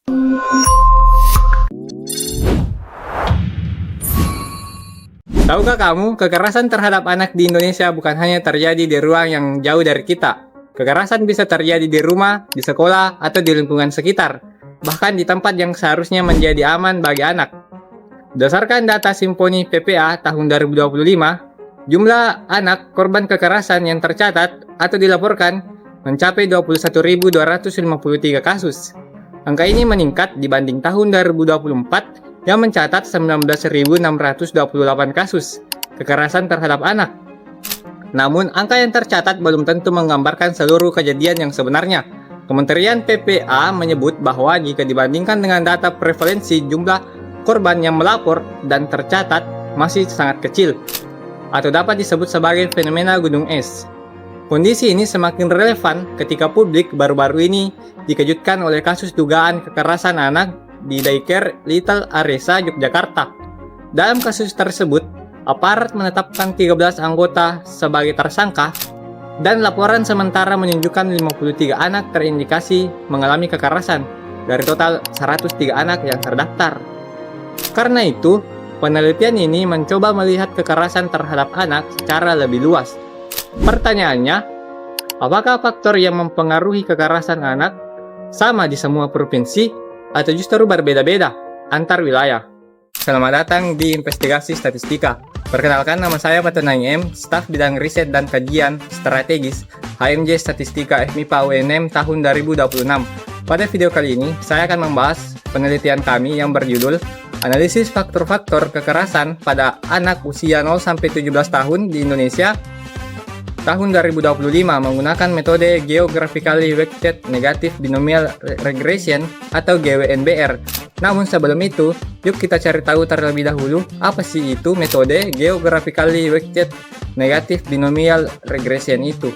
Tahukah kamu, kekerasan terhadap anak di Indonesia bukan hanya terjadi di ruang yang jauh dari kita. Kekerasan bisa terjadi di rumah, di sekolah, atau di lingkungan sekitar, bahkan di tempat yang seharusnya menjadi aman bagi anak. Berdasarkan data Simponi PPA tahun 2025, jumlah anak korban kekerasan yang tercatat atau dilaporkan mencapai 21.253 kasus. Angka ini meningkat dibanding tahun 2024 yang mencatat 19.628 kasus kekerasan terhadap anak. Namun, angka yang tercatat belum tentu menggambarkan seluruh kejadian yang sebenarnya. Kementerian PPA menyebut bahwa jika dibandingkan dengan data prevalensi jumlah korban yang melapor dan tercatat masih sangat kecil, atau dapat disebut sebagai fenomena gunung es. Kondisi ini semakin relevan ketika publik baru-baru ini dikejutkan oleh kasus dugaan kekerasan anak di daycare Little Aresa, Yogyakarta. Dalam kasus tersebut, aparat menetapkan 13 anggota sebagai tersangka dan laporan sementara menunjukkan 53 anak terindikasi mengalami kekerasan dari total 103 anak yang terdaftar. Karena itu, penelitian ini mencoba melihat kekerasan terhadap anak secara lebih luas. Pertanyaannya, apakah faktor yang mempengaruhi kekerasan anak sama di semua provinsi atau justru berbeda-beda antar wilayah? Selamat datang di Investigasi Statistika. Perkenalkan, nama saya Patenang M, staf bidang riset dan kajian strategis HMJ Statistika FMIPA UNM tahun 2026. Pada video kali ini, saya akan membahas penelitian kami yang berjudul Analisis Faktor-Faktor Kekerasan pada Anak Usia 0-17 tahun di Indonesia tahun 2025 menggunakan metode Geographically Weighted Negative Binomial Regression atau GWNBR. Namun sebelum itu, yuk kita cari tahu terlebih dahulu apa sih itu metode Geographically Weighted Negative Binomial Regression itu.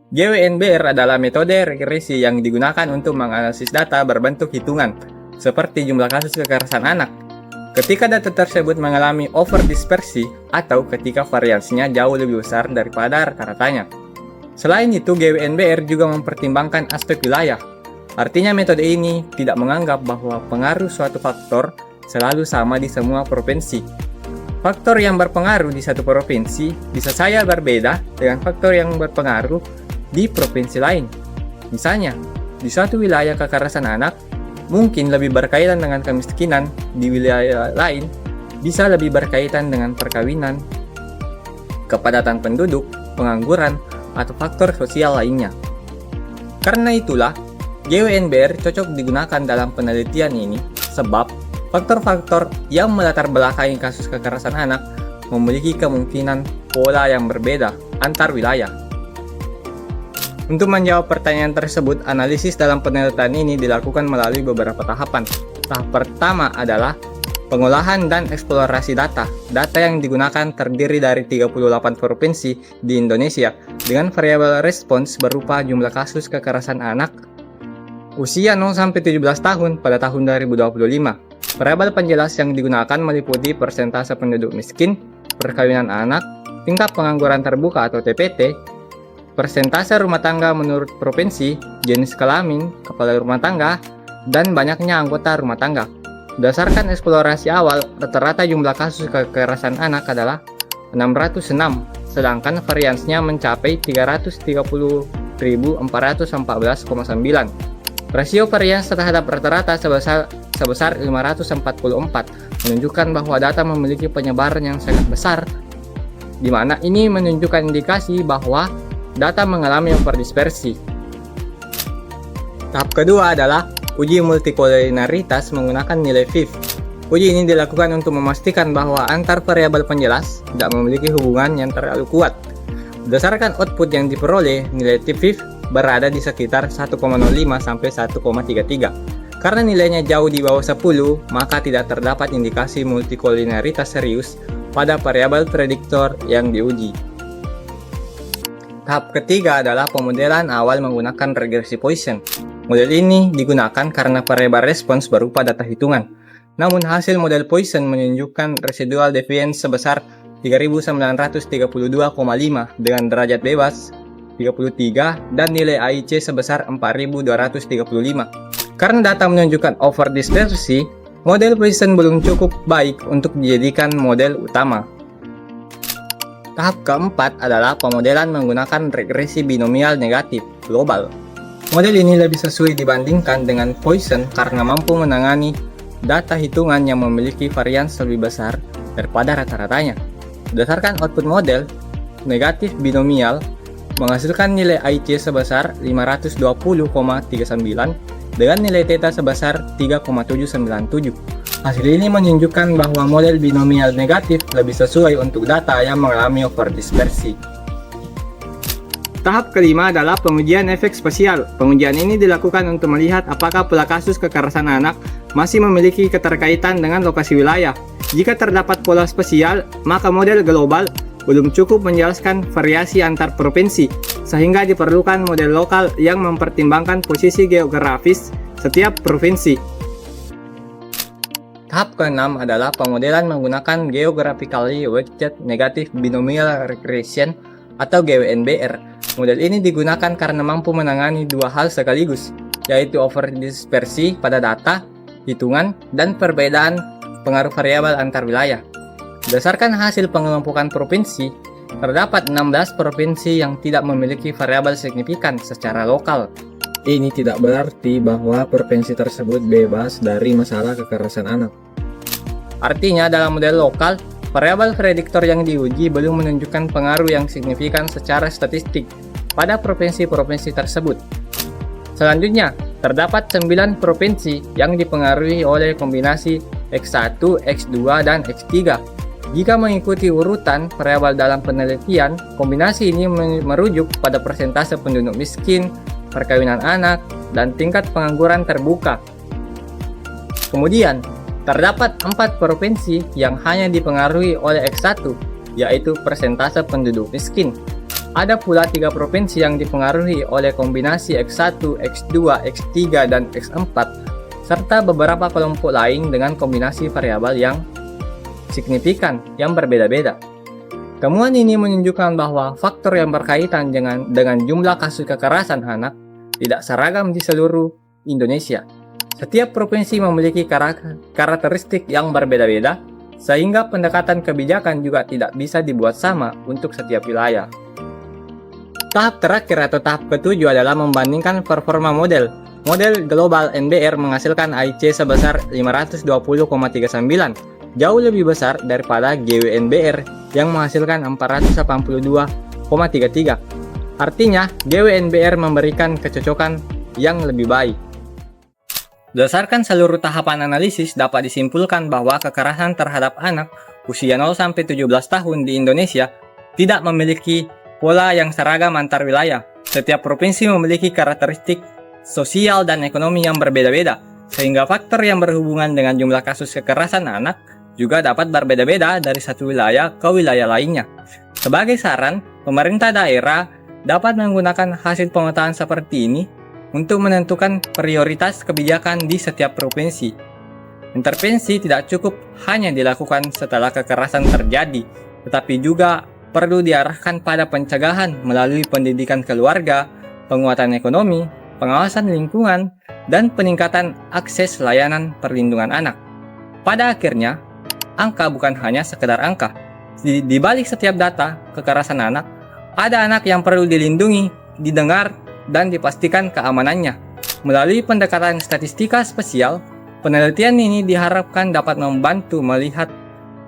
GWNBR adalah metode regresi yang digunakan untuk menganalisis data berbentuk hitungan, seperti jumlah kasus kekerasan anak, ketika data tersebut mengalami overdispersi atau ketika variasinya jauh lebih besar daripada rata-ratanya. Selain itu, GWNBR juga mempertimbangkan aspek wilayah. Artinya metode ini tidak menganggap bahwa pengaruh suatu faktor selalu sama di semua provinsi. Faktor yang berpengaruh di satu provinsi bisa saja berbeda dengan faktor yang berpengaruh di provinsi lain. Misalnya, di suatu wilayah kekerasan anak mungkin lebih berkaitan dengan kemiskinan, di wilayah lain bisa lebih berkaitan dengan perkawinan, kepadatan penduduk, pengangguran, atau faktor sosial lainnya. Karena itulah, GWNBR cocok digunakan dalam penelitian ini sebab faktor-faktor yang melatar belakangi kasus kekerasan anak memiliki kemungkinan pola yang berbeda antar wilayah. Untuk menjawab pertanyaan tersebut, analisis dalam penelitian ini dilakukan melalui beberapa tahapan. Tahap pertama adalah pengolahan dan eksplorasi data. Data yang digunakan terdiri dari 38 provinsi di Indonesia dengan variabel respons berupa jumlah kasus kekerasan anak usia 0-17 tahun pada tahun 2025. Variabel penjelas yang digunakan meliputi persentase penduduk miskin, perkawinan anak, tingkat pengangguran terbuka atau TPT, persentase rumah tangga menurut provinsi, jenis kelamin, kepala rumah tangga, dan banyaknya anggota rumah tangga. Berdasarkan eksplorasi awal, rata-rata jumlah kasus kekerasan anak adalah 606, sedangkan variansinya mencapai 330.414,9. Rasio varians terhadap rata-rata sebesar 544, menunjukkan bahwa data memiliki penyebaran yang sangat besar, di mana ini menunjukkan indikasi bahwa data mengalami overdispersi. Tahap kedua adalah uji multikolinaritas menggunakan nilai FIV. Uji ini dilakukan untuk memastikan bahwa antar variabel penjelas tidak memiliki hubungan yang terlalu kuat. Berdasarkan output yang diperoleh, nilai FIV berada di sekitar 1,05 sampai 1,33. Karena nilainya jauh di bawah 10, maka tidak terdapat indikasi multikolinaritas serius pada variabel prediktor yang diuji. Tahap ketiga adalah pemodelan awal menggunakan regresi Poisson. Model ini digunakan karena variabel respons berupa data hitungan. Namun hasil model Poisson menunjukkan residual deviance sebesar 3.932,5 dengan derajat bebas 33 dan nilai AIC sebesar 4.235. Karena data menunjukkan overdispersi, model Poisson belum cukup baik untuk dijadikan model utama. Tahap keempat adalah pemodelan menggunakan regresi binomial negatif global. Model ini lebih sesuai dibandingkan dengan Poisson karena mampu menangani data hitungan yang memiliki varians lebih besar daripada rata-ratanya. Berdasarkan output model, negatif binomial menghasilkan nilai IC sebesar 520,39 dengan nilai theta sebesar 3,797. Hasil ini menunjukkan bahwa model binomial negatif lebih sesuai untuk data yang mengalami overdispersi. Tahap kelima adalah pengujian efek spasial. Pengujian ini dilakukan untuk melihat apakah pola kasus kekerasan anak masih memiliki keterkaitan dengan lokasi wilayah. Jika terdapat pola spasial, maka model global belum cukup menjelaskan variasi antar provinsi, sehingga diperlukan model lokal yang mempertimbangkan posisi geografis setiap provinsi. Tahap ke-6 adalah pemodelan menggunakan Geographically Weighted Negative Binomial Regression atau GWNBR. Model ini digunakan karena mampu menangani dua hal sekaligus, yaitu overdispersi pada data, hitungan, dan perbedaan pengaruh variabel antar wilayah. Berdasarkan hasil pengelompokan provinsi, terdapat 16 provinsi yang tidak memiliki variabel signifikan secara lokal. Ini tidak berarti bahwa provinsi tersebut bebas dari masalah kekerasan anak. Artinya, dalam model lokal, variabel prediktor yang diuji belum menunjukkan pengaruh yang signifikan secara statistik pada provinsi-provinsi tersebut. Selanjutnya, terdapat 9 provinsi yang dipengaruhi oleh kombinasi X1, X2, dan X3. Jika mengikuti urutan variabel dalam penelitian, kombinasi ini merujuk pada persentase penduduk miskin, perkawinan anak, dan tingkat pengangguran terbuka. Kemudian, terdapat 4 provinsi yang hanya dipengaruhi oleh X1, yaitu persentase penduduk miskin. Ada pula 3 provinsi yang dipengaruhi oleh kombinasi X1, X2, X3, dan X4, serta beberapa kelompok lain dengan kombinasi variabel yang signifikan yang berbeda-beda. Temuan ini menunjukkan bahwa faktor yang berkaitan dengan jumlah kasus kekerasan anak tidak seragam di seluruh Indonesia. Setiap provinsi memiliki karakteristik yang berbeda-beda, sehingga pendekatan kebijakan juga tidak bisa dibuat sama untuk setiap wilayah. Tahap terakhir atau tahap ketujuh adalah membandingkan performa model. Model global NBR menghasilkan IC sebesar 520,39, jauh lebih besar daripada GWNBR yang menghasilkan 482,33. Artinya, GWNBR memberikan kecocokan yang lebih baik. Berdasarkan seluruh tahapan analisis, dapat disimpulkan bahwa kekerasan terhadap anak usia 0-17 tahun di Indonesia tidak memiliki pola yang seragam antar wilayah. Setiap provinsi memiliki karakteristik sosial dan ekonomi yang berbeda-beda, sehingga faktor yang berhubungan dengan jumlah kasus kekerasan anak juga dapat berbeda-beda dari satu wilayah ke wilayah lainnya. Sebagai saran, pemerintah daerah dapat menggunakan hasil pemetaan seperti ini untuk menentukan prioritas kebijakan di setiap provinsi. Intervensi tidak cukup hanya dilakukan setelah kekerasan terjadi, tetapi juga perlu diarahkan pada pencegahan melalui pendidikan keluarga, penguatan ekonomi, pengawasan lingkungan, dan peningkatan akses layanan perlindungan anak. Pada akhirnya, angka bukan hanya sekedar angka. Di balik setiap data kekerasan anak, ada anak yang perlu dilindungi, didengar, dan dipastikan keamanannya. Melalui pendekatan statistika spesial, penelitian ini diharapkan dapat membantu melihat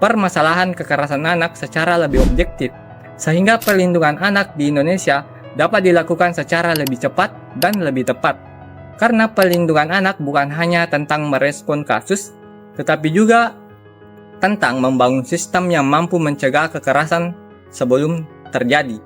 permasalahan kekerasan anak secara lebih objektif, sehingga perlindungan anak di Indonesia dapat dilakukan secara lebih cepat dan lebih tepat. Karena perlindungan anak bukan hanya tentang merespon kasus, tetapi juga tentang membangun sistem yang mampu mencegah kekerasan sebelum terjadi.